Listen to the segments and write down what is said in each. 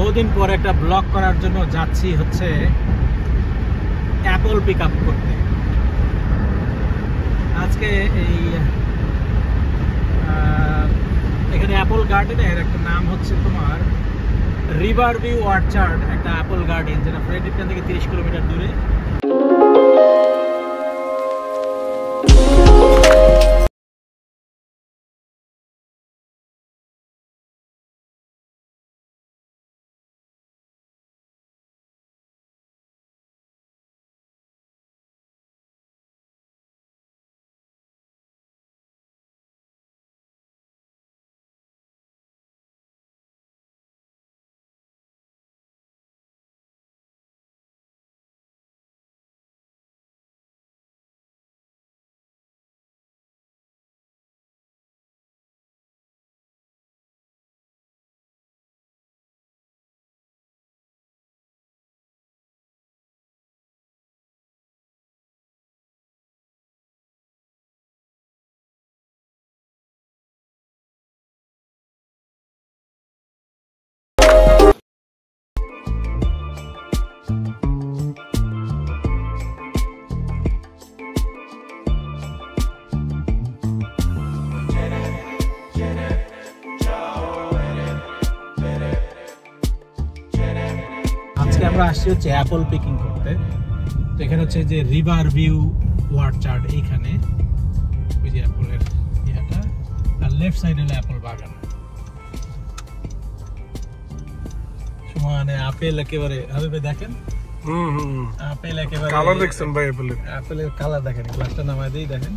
বহুদিন পর একটা ব্লগ করার জন্য যাচ্ছি হচ্ছে অ্যাপল পিক আপ করতে। আজকে এই এখানে অ্যাপল গার্ডেনের একটা নাম হচ্ছে তোমার রিভার ভিউ অর্চার্ড, একটা অ্যাপল গার্ডেন যেটা ফ্রেডরিকটন থেকে 30 কিলোমিটার দূরে। আমরা আসছি হচ্ছে অ্যাপল পিকিং করতে। তো এখানে হচ্ছে যে রিভার ভিউ অর্চার্ড, এইখানে ওই যে অ্যাপলের ইয়েটা, আর লেফট সাইডে হলো অ্যাপল বাগান। সমানে আপেল একেবারে হাবিবে দেখেন। আপেল একেবারে কালার দেখছেন ভাই? আপেলের কালার দেখেন, গ্লাসটা নামায় দিই, দেখেন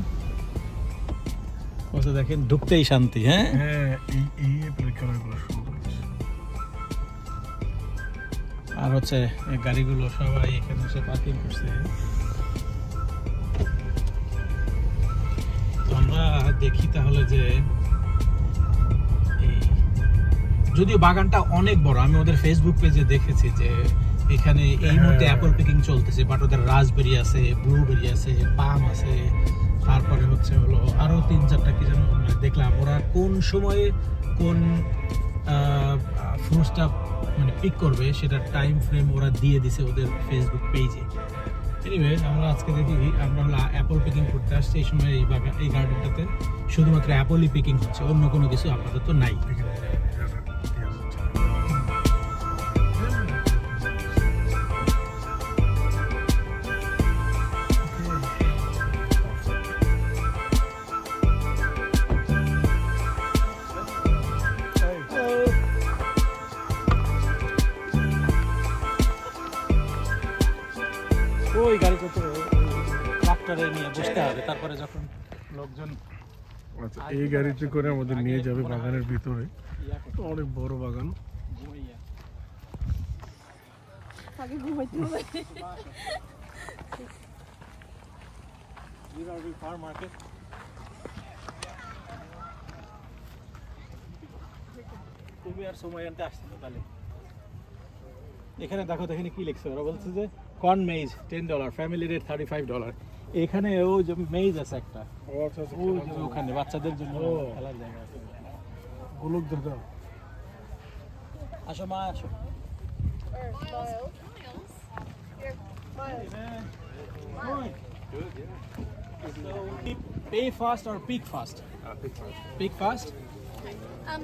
ওটা দেখেন, ঢুকতেই শান্তি। হ্যাঁ হ্যাঁ, এই আপেলের কালারগুলো সুন্দর। আর হচ্ছে গাড়িগুলো সবাই এখানে এসে পার্কিং করছে। আমরা দেখি তাহলে যে যদিও বাগানটা অনেক বড়, আমি ওদের ফেসবুক পেজে দেখেছি যে এখানে এই মুহূর্তে অ্যাপল পিকিং চলতেছে, বাট ওদের রাসবেরি আছে, ব্লুবেরি আছে, পাম আছে, তারপরে হচ্ছে হলো আরো 3-4টা কি যেন দেখলাম। ওরা কোন সময়ে কোন ফ্রুটসটা মানে পিক করবে সেটা টাইম ফ্রেম ওরা দিয়ে দিছে ওদের ফেসবুক পেজে। এনিওয়ে আমরা আজকে দেখি, আমরা হলো অ্যাপল পিকিং করতে আসছি। এই সময় এই গার্ডেনটাতে শুধুমাত্র অ্যাপলই পিকিং হচ্ছে, অন্য কোনো কিছু আপাতত নাই। ওই গাড়ি করতে ট্রাক্টরে নিয়ে বসতে হবে, তারপরে যখন লোকজন। আচ্ছা, এই গাড়িতে করে আমাদের নিয়ে যাবে বাগানের ভিতরে। অনেক বড় বাগান। তুমি আর সময় আনতে আসছো তাহলে। এখানে দেখো, এখানে কি লিখছে, ওরা বলছে যে কর্ন মেজ $10, ফ্যামিলি রেট $35। এখানে ও যে মেজ আছে একটা, ওখানে বাচ্চাদের জন্য খেলার জায়গা আছে। গোলক দাদা, আসো মা, আসো। Pay fast or peak fast? Peak fast. Peak fast.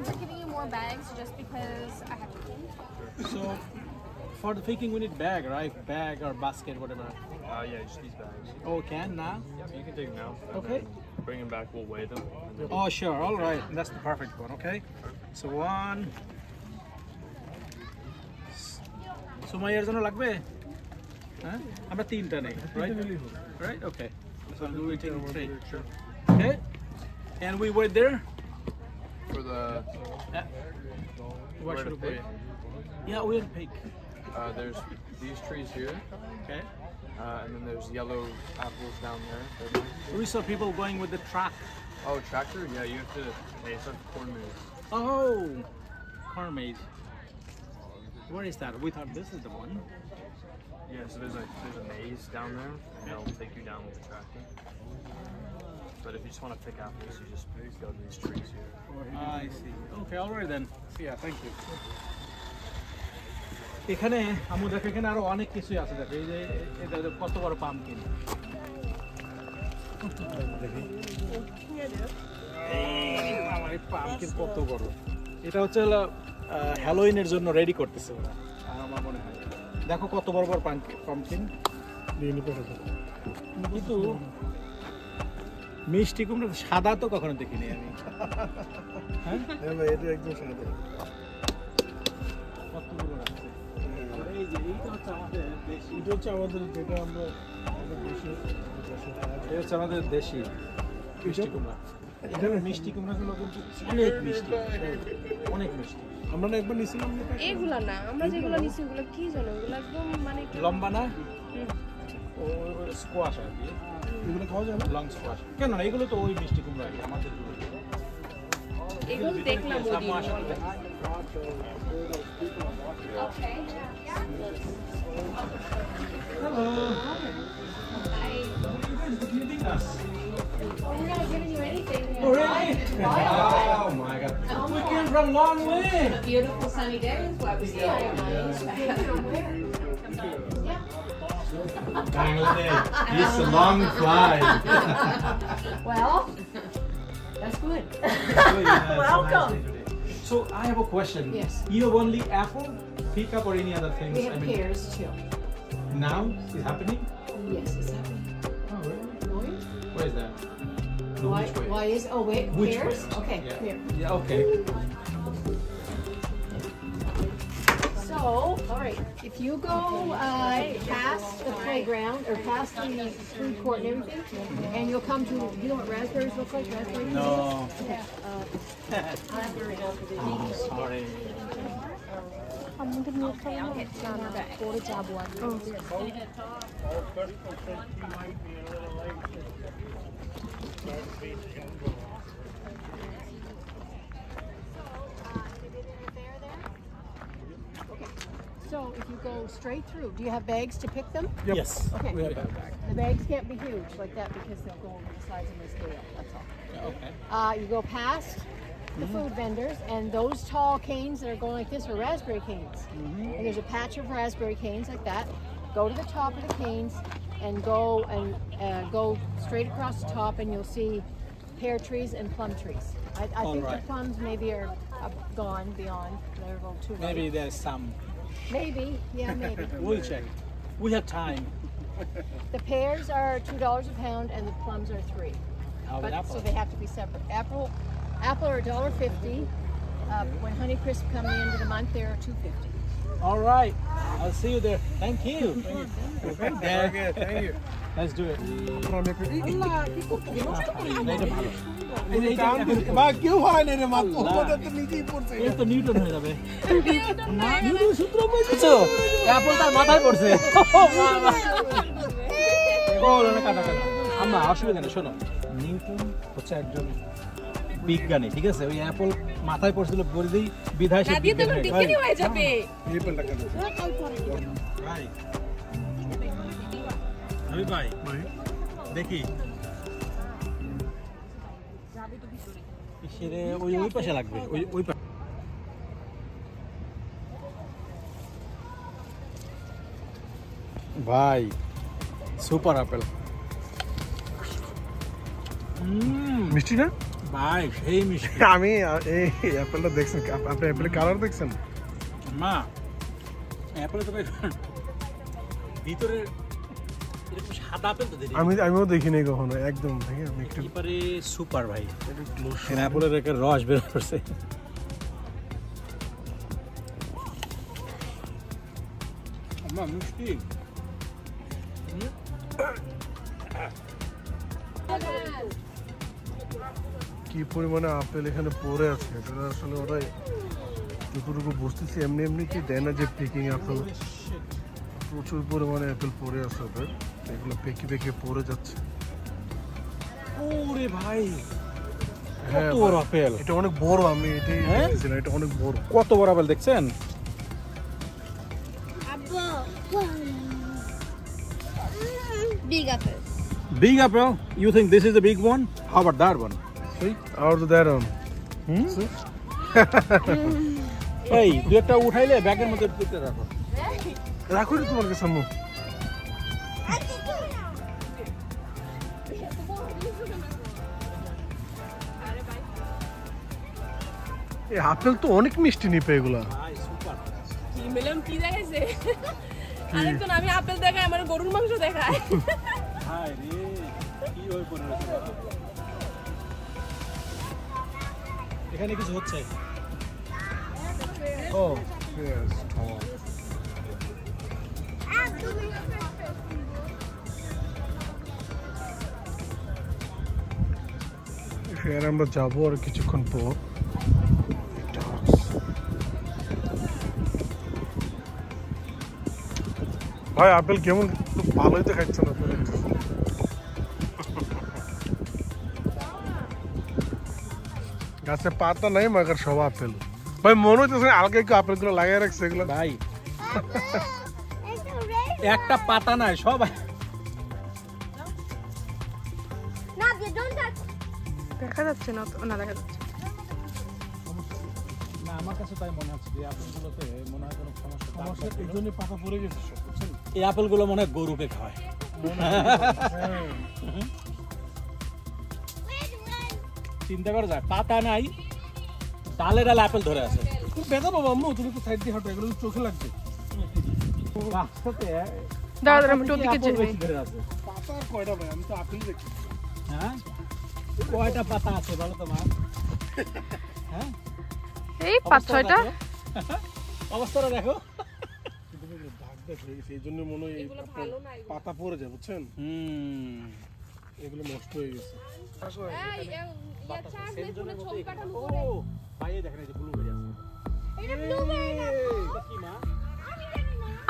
We're giving you more bags just because I have to clean. So for the picking we need bag, right? Bag or basket, whatever. Yeah, just these bags. Oh, can now? Yeah, you can take them now. Okay. Bring them back, we'll weigh them. Oh, sure. All right. That's the perfect one, okay? So one. So my ears are lagbe? Huh? আমরা তিনটা নেই, right? Right? Okay. So we take three. Okay. And we wait there? For the... What should we wait? Yeah, we'll pick. There's these trees here. Okay. And then there's yellow apples down there. We saw people going with the truck. Oh, tractor? Yeah, you have to... Hey, it's like corn maze. Oh! Corn maze. Where is that? We thought this is the one. Yeah, so there's a maze down there, and it'll take you down with the tractor. But if you just want to pick apples, you just go to these trees here. I see. Okay, all right then. Yeah, thank you. এখানে আমু দেখো এখানে আরো অনেক কিছুই আছে দেখো এই যে এটা কত বড় পাম্পকিন আমার এই পাম্পকিন কত বড় এটা হচ্ছে হ্যালোইনের জন্য রেডি করতেছে ওরা আমার মনে হয় দেখো কত বড় বড় পাম্পকিন কিন্তু মিষ্টি কুমড়া সাদা তো কখনো দেখিনি আমি হ্যাঁ এটা একদম সাদা কত বড় আছে এই যে এইটা হচ্ছে আমাদের দেশি এটা হচ্ছে আমাদের যেটা আমরা দেশে এটা হচ্ছে আমাদের দেশি মিষ্টি কুমড়া এখানে মিষ্টি কুমড়াগুলো কিন্তু অনেক মিষ্টি অনেক মিষ্টি আমরা না একবার নিছিলাম না এগুলা না আমরা যেগুলো নিছি ওগুলো কি জানো ওগুলো একদম মানে লম্বা না ও স্কোয়াশ আর কি এগুলো খাওয়া যায় না লং স্কোয়াশ কেন না এগুলো তো ওই মিষ্টি কুমড়া আর কি আমাদের এগুলো দেখলাম ওদিন Okay. We're not giving you anything. Oh really? Oh my god. We came from a long way. Beautiful sunny day is why we stay. Bangladesh. It's a long flight. Well, that's good. Welcome. So I have a question. Yes. You have only apple, pickup, or any other things? We have pears too. Now it's happening. Yes, it's happening. Oh really? Oh, yeah. Where is that? No, Why? which way? Why is? Oh wait, Which pears. way? Okay, Yeah. here. Yeah. Okay. So, all right, if you go past the playground or past the food court and everything, and you'll come to, you know what raspberries look like? Raspberries? No. Okay. Raspberries. Sorry. পরে যাবো আর So if you go straight through, do you have bags to pick them? Yes. Okay. We have a bag. The bags can't be huge like that because they'll go over the sides of the scale, that's all. Yeah, okay. You go past the food vendors, and those tall canes that are going like this are raspberry canes. And there's a patch of raspberry canes like that. Go to the top of the canes and go straight across the top, and you'll see pear trees and plum trees. I think right. the plums maybe are gone beyond. They're a little too late. Maybe there's some. Maybe, yeah, maybe. We'll check. We have time. The pears are $2 a pound, and the plums are $3. How about But, apple? so they have to be separate. Apple are $1.50. When Honeycrisp come the end of the month, they're $2.50. All right. I'll see you there. Thank you. Okay, thank you. Let's do it. বা কেউ হয় না রে মাত্র ওটা তো নিজেই পড়ছে এই তো নিউটন হয়ে যাবে না নিউটন সূত্র বুঝছো অ্যাপল তার মাথায় পড়ছে ও না কাটা কাটা আম্মা অসুবিধা নেই শোনো নিউটন হচ্ছে একজন বিজ্ঞানী ঠিক আছে ওই অ্যাপল মাথায় পড়ছিল বলেই বিধায় সে বিজ্ঞানী হয়ে যাবে এই পেলটা কাটো ভাই রবি ভাই দেখি সেরে ওই পাশে লাগবে ওই ভাই সুপার আপেল মিষ্টি না ভাই সেই মিষ্টি আমি এই অ্যাপেলটা দেখছেন আপনি অ্যাপেলের কালার দেখছেন মা অ্যাপেলে তো ভিতরে এরকম সাদা আপেল তো দেখি আমিও দেখিনি কখনো একদম দেখি আমি একটু এবারে সুপার ভাই অ্যাপেলের একটা রস বের করছে মা মিষ্টি কি পরিমাণে আপেল এখানে পড়ে আছে এটা আসলে ওরাই যতটুকু বুঝতেছি এমনি কি দেয় না যে পেকিং আপেল প্রচুর পরিমাণে আপেল পড়ে আছে ওদের এগুলো পেকে পড়ে যাচ্ছে ওরে ভাই হ্যাঁ কত বড় আপেল এটা অনেক বড় আমি এটাই দেখেছিলাম এটা অনেক বড় কত বড় আপেল দেখছেন Big apple. Big apple? You think this is the big one? How about that one? See? আর তো দ্যাট অন এই দুই একটা উঠাইলে ব্যাগের মধ্যে দিতে রাখো রাখো রে তোমার কাছে আম্মু। এই আপেল তো অনেক মিষ্টি নিপে এগুলা। মিলাম কি দেখাইছে আরেকজন আমি আপেল দেখাই আমার গরুর মাংস দেখায় হাই রে কি হই পড়ে রয়েছে এখানে কিছু হচ্ছে ও ইয়েস ফের আমরা যাবো আর কিছুক্ষণ পর। ভাই আপেল কেমন? ভালোই তো খাচ্ছে না তো। গাছে পাতা নাই মাগার সব আপেল। ভাই মনে হচ্ছে আলগা একটু আপেল গুলো লাগিয়ে রাখছে এগুলো। ভাই একটা পাতা নাই সব দেখা যাচ্ছে না না দেখা যাচ্ছে না আমার কাছে তাই মনে হচ্ছে যে আপেলগুলোতে মনে হয় কোনো সমস্যা এই জন্য পাতা পড়ে গেছে সব, বুঝছেন? এই আপেলগুলো মনে হয় গরুকে খায় চিন্তা করা যায় পাতা নাই ডালে ডালে আপেল ধরে আছে খুব ব্যথা বাবা আম্মু, তুমি তো সাইড দিয়ে হাঁটো, এগুলো তো চোখে লাগছে। দাঁড়া আমি একটু ওদিকে যাই পাতা আর কয়টা ভাই? আমি তো আপেল দেখি। হ্যাঁ কয়টা পাতা আছে বলো তো মা? হ্যাঁ এই 5-6টা অবস্থাটা দেখো দাগ দাগ হয়ে গেছে, এই জন্য মনে হয় এই পাতা পড়ে যায়, বুঝছেন? এগুলো নষ্ট হয়ে গেছে।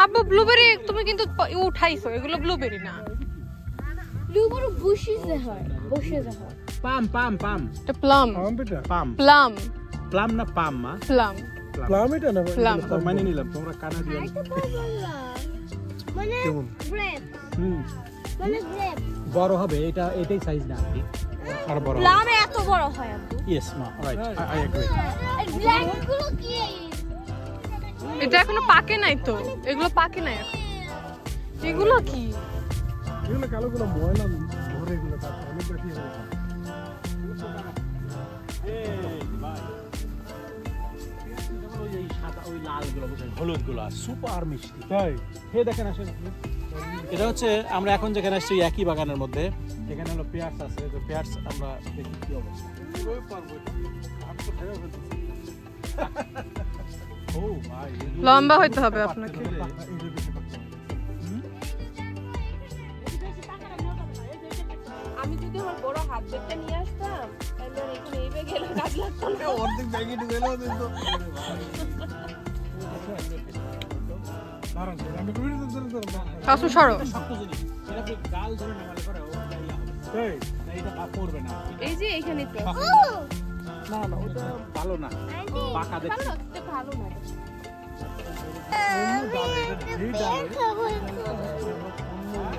আব্বু ব্লুবেরি তুমি কিন্তু উঠাইছো, এগুলো ব্লুবেরি না। Blueberry bushes হয়, bushes হয়। পাম পাম পাম এটা প্লাম। আম বেটা, পাম প্লাম প্লাম না পাম মা? প্লাম প্লাম এটা না ভাই? প্লাম। তো মানে নিলাম তোমরা কানাডিয়ান মানে কেমন? grape, হুম মানে grape। বড় হবে এটা, এটাই সাইজ না আর বড় হবে। প্লাম এত বড় হয় আব্বু। ইয়েস মা রাইট আই এগ্রি আর ব্ল্যাক গুলো কি? এটা এখনো পাকে নাই তো, এগুলো পাকে নাই এখন। এগুলো কি? এগুলো কালো গুলো ময়লা ধরে, এগুলো অনেক বেশি হয়ে যায়। হলুদ গুলো সুপার মিষ্টি তাই হে দেখেন আসেন আপনি। এটা হচ্ছে আমরা এখন যেখানে আসছি একই বাগানের মধ্যে, এখানে হলো পেয়ার্স আছে, তো পেয়ার্স আমরা দেখি কি অবস্থা। ও ভাই লম্বা হইতে হবে আপনাকে। আমি যদি আমার বড় হাত ব্যাগটা নিয়ে আসতাম তাহলে এখানে এই ব্যাগ গেলে কাজ লাগতো না। অর্ধেক ব্যাগে ঢুকে গেল কিন্তু। কাসু সরো। শক্ত জিনিস এটা আপনি গাল ধরে নামালে পরে ওটা ইয়া হবে তাই না, এটা পড়বে না। এই যে এখানে তো না না ওটা ভালো না, পাকা দেখতে ভালো না।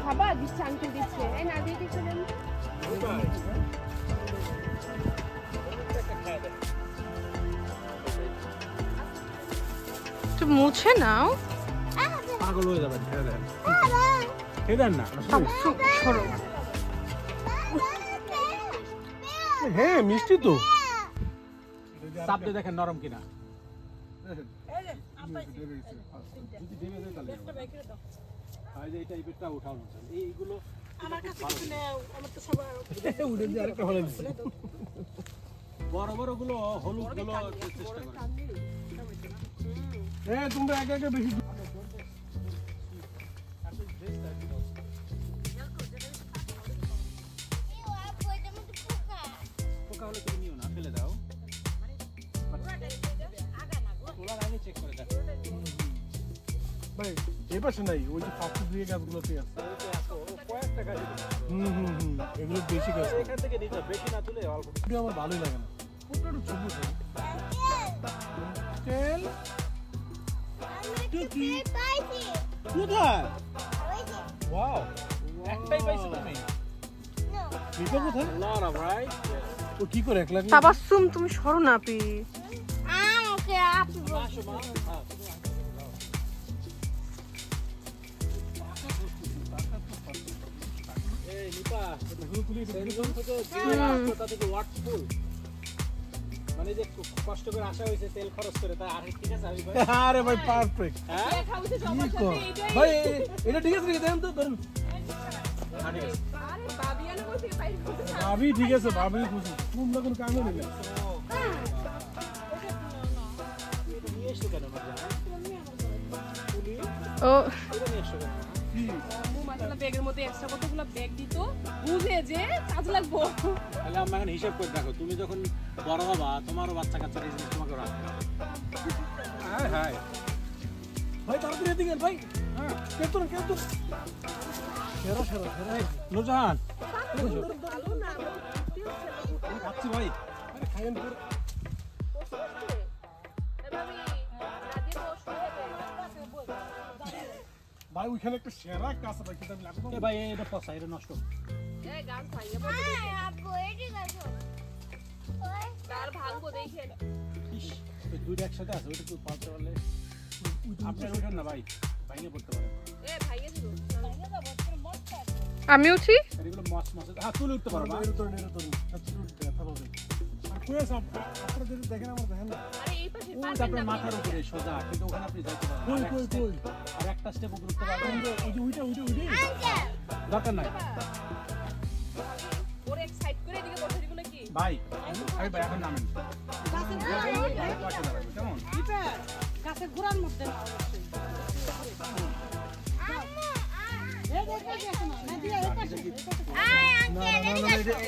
খাবার দিচ্ছে, আঙ্কেল দিচ্ছে। এই না দিয়ে দিচ্ছে না। একটু মুছে নাও। পাগল হয়ে যাবেন, খেয়ে দেন খেয়ে দেন না। সরো। হ্যাঁ মিষ্টি তো। চাপ দিয়ে দেখেন নরম কিনা। এইগুলো বড় বড় গুলো হলুদ গুলো চেষ্টা করে। তোমরা একা একা বেশি পোকা হলে তুমি নিও না, ফেলে দাও। তোলার আগে চেক করে দেখো। ভাই এই পাশে নাই, ওই যে পাশে দিয়ে গাছগুলোতে আছে। কয়েকটা গাছ এগুলো বেশি গাছ। এখান থেকে নিতে বেশি না তুলে অল্প। এটা আমার ভালোই লাগে না। পোকাটা ছোট ছোট। তেল টুকি কোথায়? ওয়াও, একটাই পাইছো তুমি? এটা কোথায়? Lot of right. ও কি করে একলা? তাবাসসুম তুমি সরো না আপি। আমাকে আপু মানে যে কষ্ট করে আসা হয়েছে তেল খরচ করে তাই আর ঠিক আছে আমি আরে ভাই পারফেক্ট দেখা হইছে সবার সাথে এইটাই ভাই এটা ঠিক আছে দেন তো ধরুন আরে বাবি আলো কইছে বাইরে করতে ভাবি ঠিক আছে ভাবি খুশি কোন না কোন কামে নেই নিয়ে এসো কেন ও মু মাথাটা ব্যাগের মধ্যে এক্সট্রা কতগুলো ব্যাগ দিত বুঝে যে কাজ লাগবো তাহলে আমরা এখন হিসাব করে দেখো তুমি যখন বড় হবা তোমারও বাচ্চা কাচ্চা এই জিনিস তোমাকে রাখবে হ্যাঁ হ্যাঁ ভাই তাড়াতাড়ি এদিকে ভাই হ্যাঁ কেতন সেরা নুরজাহান ভালো না খাচ্ছি ভাই আরে খাইেন পুরো ভাই ওইখানে একটা সেরা কাছে ভাই খেতে আমি লাগবো এ ভাই এটা পচা এটা নষ্ট তার ভাঙবো দেখে ইস ওই দুইটা একসাথে আছে ওইটা একটু পাল্টে পারলে আপনার ওঠেন না ভাই ভাঙে পড়তে পারে ভাইয়া দিল আমি উঠি আর এগুলো মাছ হ্যাঁ তুলে উঠতে পারো না এর তো ব্যথা পাবে আর কই আছে আপনারা যদি দেখেন আমার দেখেন না আরে এই পাশে ওই আপনার মাথার উপরে সোজা কিন্তু ওখানে আপনি যাইতে পারবেন কই আর একটা স্টেপ উপরে উঠতে পারবেন ওই যে ওইটা দরকার নাই ওর এক সাইড করে এদিকে বসে দিগুলো কি ভাই আমি ভাই এখন নামেন কেমন গাছের গোড়ার মধ্যে না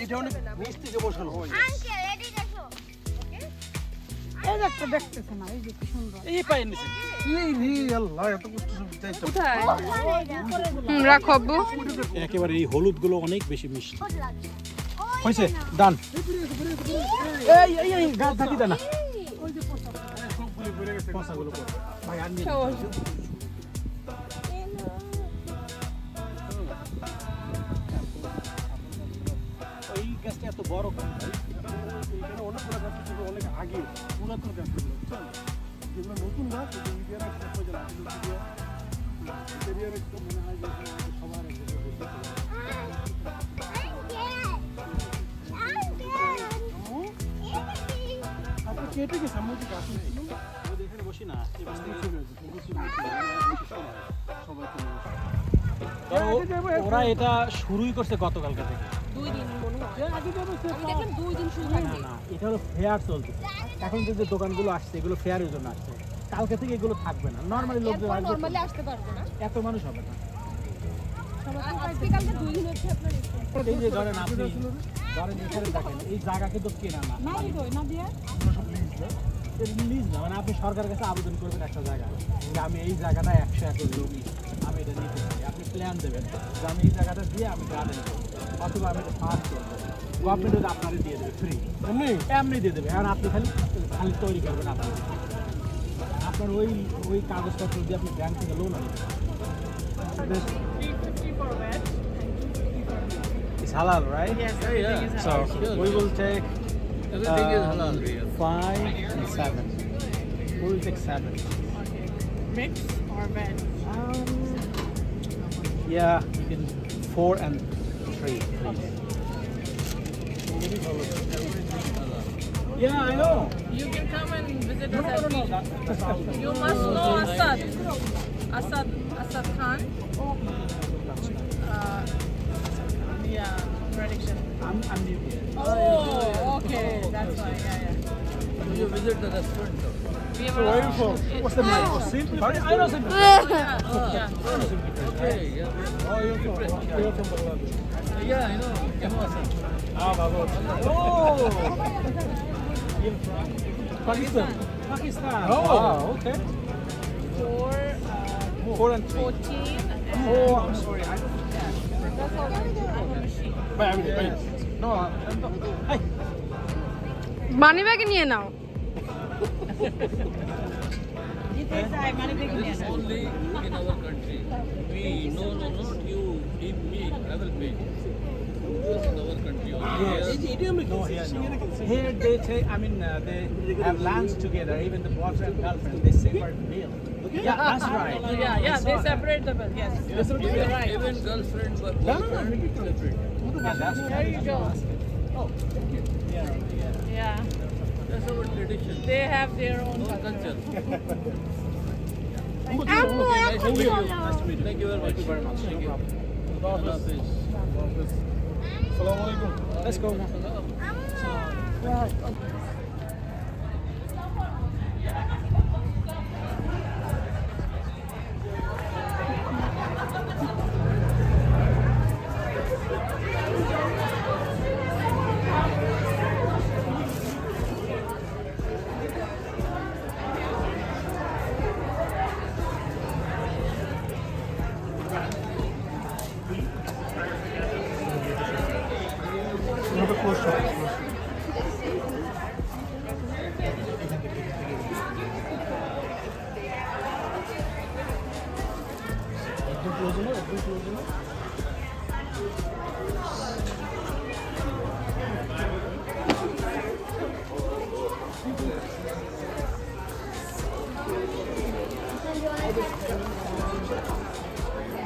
এটা অনেক মিষ্টি যে বসানো হয় দেখতেছে না এই যে কি সুন্দর এই পায়ের নিচে এই রে আল্লাহ এত কষ্ট চাইতো কোথায় রাখো আব্বু একেবারে এই হলুদ গুলো অনেক বেশি মিষ্টি হয়েছে ডান এই গাছ থাকি দেনা সবগুলো ভরে গেছে পচাগুলো করবে ভাই আর নিয়ে ওই গাছটা এত বড় কেন ভাই? এখানে অনেকগুলো গাছ ছিল অনেক আগে পুরাতন গাছ ছিল বুঝছেন যেগুলো নতুন গাছ ওই ইন্ডিয়ার একটা কই জানা ইন্ডিয়ার একটা মনে হয় যে সবার আপনি কেটে গেছে আমি গাছ নেই এখানে বসি না এই গাছ থেকে সবাই চলে গেছে ওরা এটা শুরুই করছে গতকালকে থেকে 2 দিন মনে হয় আমি দেখলাম 2 দিন শুরু হয়েছে না এটা হলো ফেয়ার চলছে এখন যে দোকানগুলো আসছে এগুলো ফেয়ারের জন্য আসছে কালকে থেকে এগুলো থাকবে না নরমালি লোকজন আসবে নরমালি আসতে পারবো না এত মানুষ হবে না আজকে কালকে 2 দিন হচ্ছে আপনার এই যে ধরেন আপনি ধরেন এখানে দেখেন এই জায়গা কিন্তু কেনা না লিজ না মানে আপনি সরকারের কাছে আবেদন করবেন একটা জায়গা যে আমি এই জায়গাটা 100 একর জমি আমি এটা নিতে চাই আপনি প্ল্যান দেবেন যে আমি এই জায়গাটা দিয়ে আমি গার্ডেন করবো অথবা আমি এটা ফার্ম করবো গভর্নমেন্ট আপনারে দিয়ে দেবে ফ্রি এমনি দিয়ে দেবে কারণ আপনি খালি খালি তৈরি করবেন আপনি আপনার ওই কাগজপত্র দিয়ে আপনি ব্যাংক থেকে লোন আনবেন It's halal, right? Yes, everything is halal. So we will take everything is halal. 5 and 7. We will take 7. Mix or veg? Yeah, you can 4 and 3. Yeah, I know. You can come and visit us at Beach. You must know Asad Khan. Yeah, prediction. I'm new here. Oh, okay, that's why. Yeah. You visit the restaurant. We So where are you from? What's the name? Simply I know something. Okay, yeah. Oh, you're from Bangladesh. Yeah, I know. Oh! You're from Pakistan. Pakistan. Oh. Wow, okay. 4 and 3. 14. Oh, I'm sorry. I don't That's all. Wait. No, hey. মানি ব্যাগে নিয়ে নাও Only in our country. We, no, not you, me, I will pay. In our country. No, here no. Here they take, they have lands together, even the boyfriend and girlfriend, they separate meal. Yeah, that's right. Yeah, they separate the bill. Yes. Even girlfriend, but boyfriend separate. There you go. Oh, thank you. Yeah. That's our tradition. They have their own culture. Ammo, Nice to meet you. ammo. Nice to meet you. Thank you very much. Thank you. Assalamualaikum. Let's go.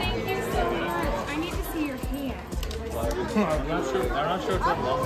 Thank you so much. I need to see your hand. I'm not sure if I'm long.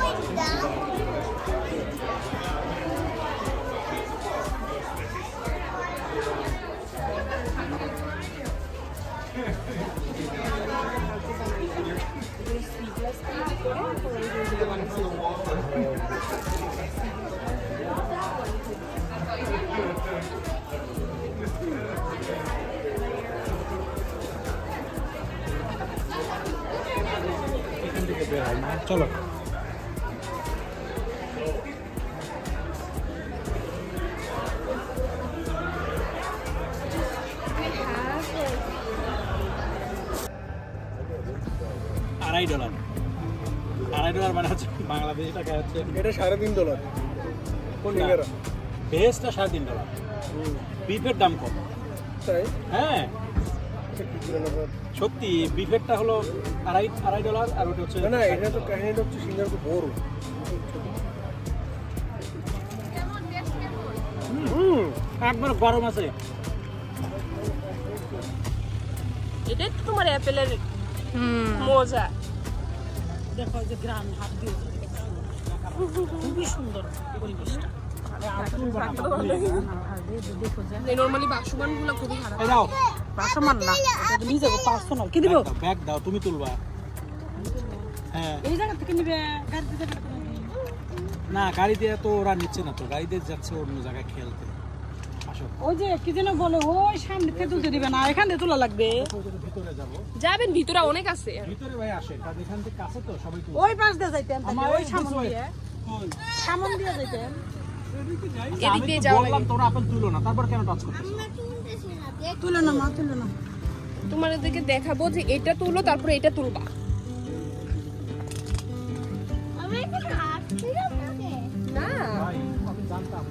চলো $2.5 $2.5 মানে হচ্ছে বাংলাদেশি টাকা হচ্ছে এটা $3.5 কোনটা ভেজটা $3.5 বিফের দাম কম তাই হ্যাঁ সত্যি বিফেরটা হলো $2.5 আর ওটা হচ্ছে না এটা তো কাহিনীটা হচ্ছে সিঙ্গাপুর বড় একবার গরম আছে এটাই তো তোমার অ্যাপেলের মজা। দেখো যে গ্রাম হাত দিয়ে খুবই সুন্দর পরিবেশটা। নরমালি বাসমান গুলো খুবই খারাপ। এই দাও বাসমান না, এটা নিজে পার্সোনাল। কি দিব? ব্যাগ দাও, তুমি তুলবা। হ্যাঁ এই জায়গা থেকে নিবে, গাড়ি থেকে না, গাড়িতে তো ওরা নিচ্ছে না, তো গাড়িতে যাচ্ছে অন্য জায়গায় খেলতে। আসো ওই যে কি যেন বলে, ওই সামনে থেকে তুলতে দিবে না, এখান থেকে তোলা লাগবে। ভিতরে যাবো, যাবেন ভিতরে অনেক আছে। ভিতরে ভাই আসে, কারণ এখান থেকে কাছে তো সবাই তুলবে। ওই পাশ দিয়ে যাইতেন, আমার ওই সামন দিয়ে, ওই সামন দিয়ে যাইতেন। এদিক দিয়ে যাওয়া বললাম তোরা আপেল তুলো না, তারপর কেন টাচ করতেছ? তুলে না মা, তুলে না। তোমাদেরকে দেখাবো যে এটা তুলো, তারপরে এটা তুলবা। না ভাই আমি জানতাম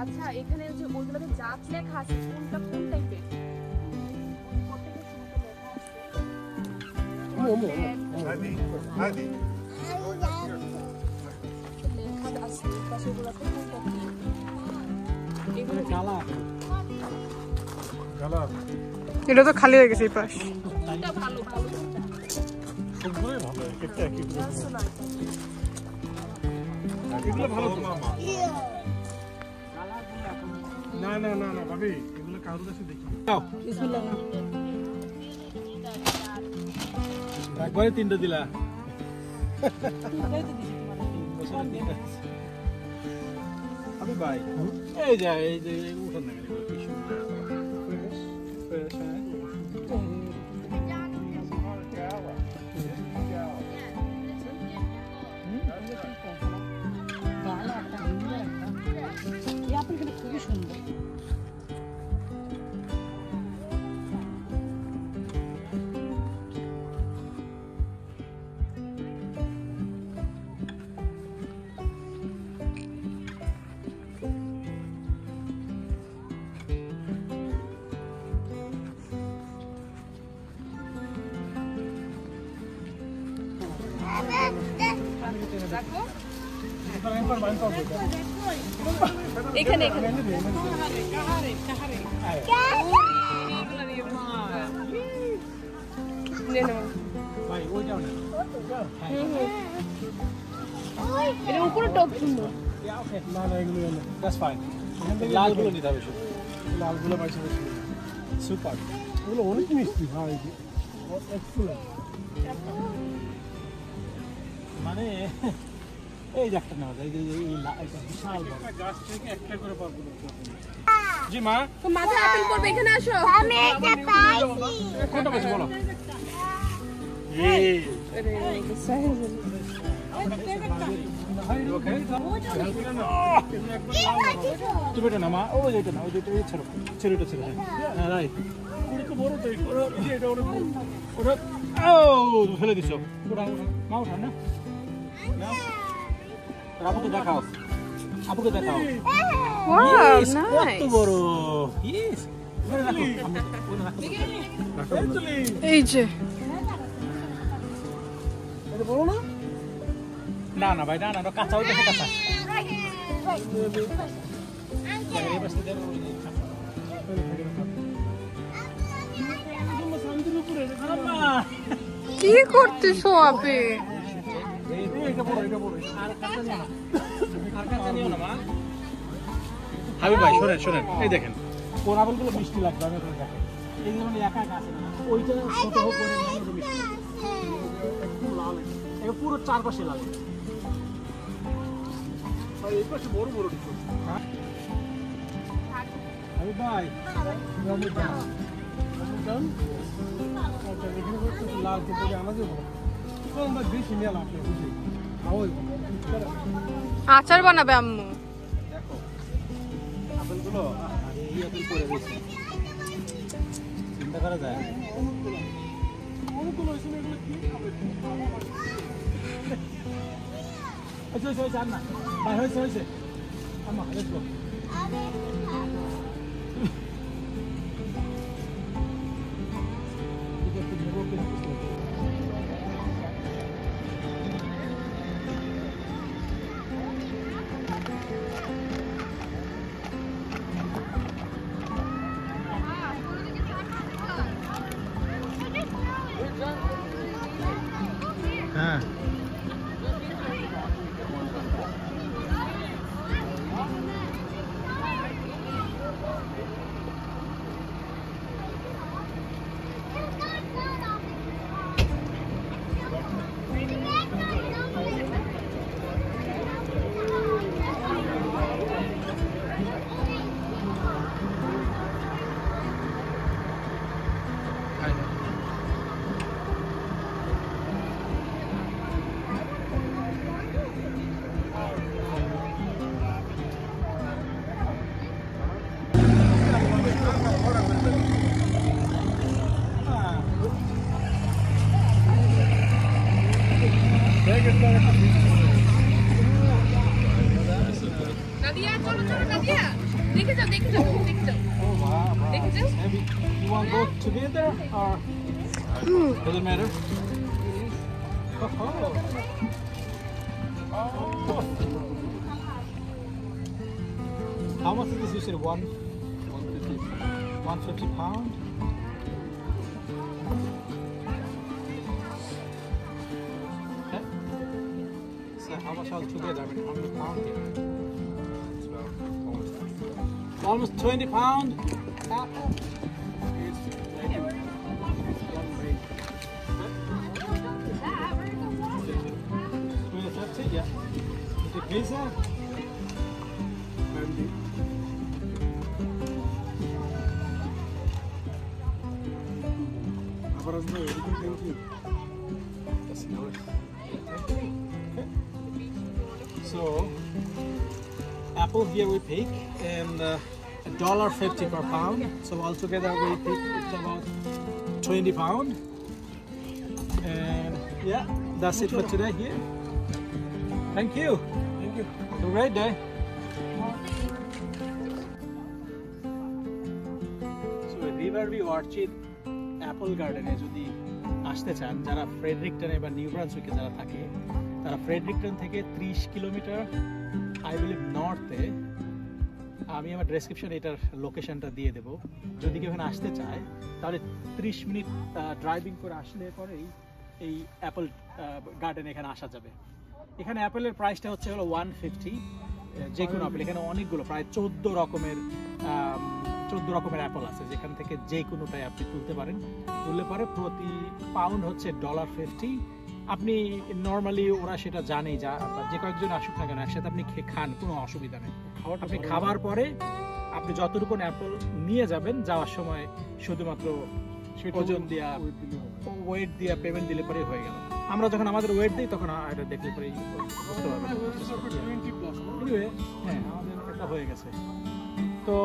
আচ্ছা, এখানে যে ওইগুলোতে জাত লেখা আছে, কোনটা কোন টাইপের? এটা তো খালি হয়ে গেছে এই পাশ। ভালো ভালো সবগুলোই ভালো, একটা একই এগুলো ভালো তো। না না না না ভাবি, এগুলো কারোর কাছে দেখি দাও, বিসমিল্লাহ। একবারে 3টা দিলা। আমি ভাই এই যে উঠান না গাড়ি কি সুন্দর ফ্রেশ হ্যাঁ। খুবই সুন্দর। এখানে এখানে ভাই ওইটাও না এর উপরে টক সুন্দর না না এগুলো না দ্যাটস ফাইন লালগুলো নিতে হবে শুধু লালগুলো পাইছে বেশি সুপার এগুলো অনেক মিষ্টি ভাই এক্সেলেন্ট মানে এই যে একটা নেওয়া যায় এই বিশাল বড় গাছ থেকে একটা করে পাবো জি মা তো মাথায় আপেল পড়বে এখানে আসো আমি একটা পাইছি কোনটা বেশি বলো তুমি এটা না মা ওই যেটা না ওই যেটা ছেড়ো ছেড়োটা ছেড়ে হ্যাঁ রাইট ওটা ও ফেলে দিছ ওটা মা ওঠা না আপুকে দেখাও আপুকে দেখাও Wow, Yes, কত nice. বড় ইয়েস এই যে এটা বড় না না না ভাই না না কাঁচা ওইটা কাঁচা কি করতেছো আপে হাবিব ভাই শোনেন শোনেন এই দেখেন কোন আপেলগুলো মিষ্টি লাগবে আমি দেখেন এইগুলো মানে একা একা আছে না ওইটা ছোট হোক করে মিষ্টি একটু লাল এটা পুরো চারপাশে লাল ভাই এই পাশে বড় বড় কিছু হাবিব ভাই ডান আচ্ছা এখানে একটু লাল কিন্তু আনা যাবে তো আমরা বেশি নিয়ে লাভ বুঝি ওই আচার বানাবে আম্মু দেখো আপেলগুলো আরে এই আপেল পড়ে গেছে চিন্তা করা যায় আচ্ছা আচ্ছা আচ্ছা না ভাই হয়েছে হয়েছে আম্মা লেটস গো হ্যাঁ নাদিয়া চলো চলো নাদিয়া দেখে যাও দেখে যাও দেখে যাও Oh wow, wow. Take it? Maybe you want both together or doesn't matter? Oh. Oh. How much is this? You said 150 pound? Okay. So how much altogether? I mean, how many pound here? Almost 20 pound apple. Yeah. The pizza. আবার আসবে এরকম thank you So, apple here we pick and $1.50 per pound. So altogether we pick it's about 20 pound. And yeah, that's it for today here. Thank you. Thank you Have a great day. So Riverview Orchid Apple Garden এ যদি আসতে চান যারা ফ্রেডরিকটনে বা new ব্রান্সউইকে যারা থাকে ফ্রেডরিকটন থেকে 30 kilometre I believe নর্থে। আমি আমার ডেসক্রিপশনে এটার লোকেশনটা দিয়ে দেবো। যদি কেউ এখানে আসতে চায় তাহলে 30 মিনিট ড্রাইভিং করে আসলে পরেই এই অ্যাপল গার্ডেন এখানে আসা যাবে। এখানে অ্যাপেলের প্রাইসটা হচ্ছে হলো 150, যে কোনো অ্যাপেল। এখানে অনেকগুলো প্রায় 14 রকমের অ্যাপল আছে, যেখান থেকে যে কোনোটাই আপনি তুলতে পারেন। তুললে পরে প্রতি পাউন্ড হচ্ছে $50। আপনি নর্মালি ওরা সেটা জানেই, যে কয়েকজন আসুক না কেন একসাথে আপনি খান, কোনো অসুবিধা নেই। আপনি খাবার পরে আপনি যতটুকু অ্যাপল নিয়ে যাবেন যাওয়ার সময় শুধুমাত্র ওজন দিয়া ওয়েট দিয়ে পেমেন্ট দিলে পরে হয়ে গেল। আমরা যখন আমাদের ওয়েট দিই তখন এটা দেখলে পরে বুঝতে পারবেন। হ্যাঁ, আমাদের এটা হয়ে গেছে। তো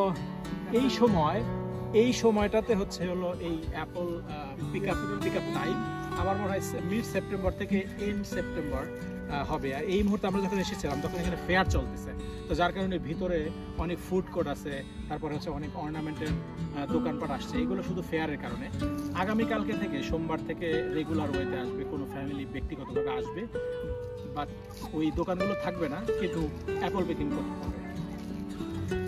এই সময়টাতে হচ্ছে হলো এই অ্যাপল পিক আপ টাইম। আমার মনে হয় মিড সেপ্টেম্বর থেকে এন্ড সেপ্টেম্বর হবে। আর এই মুহূর্তে আমরা যখন এসেছিলাম তখন এখানে ফেয়ার চলতেছে, তো যার কারণে ভিতরে অনেক ফুড কোর্ট আছে, তারপরে হচ্ছে অনেক অর্নামেন্টের দোকানপাট আসছে। এইগুলো শুধু ফেয়ারের কারণে। আগামীকালকে থেকে সোমবার থেকে রেগুলার ওয়েতে আসবে, কোনো ফ্যামিলি ব্যক্তিগতভাবে আসবে, বাট ওই দোকানগুলো থাকবে না, কিন্তু অ্যাপল পিকিং করতে হবে।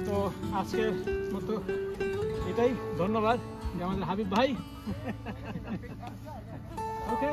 তো আজকের মতো এটাই, ধন্যবাদ আমাদের হাবিব ভাই। ওকে।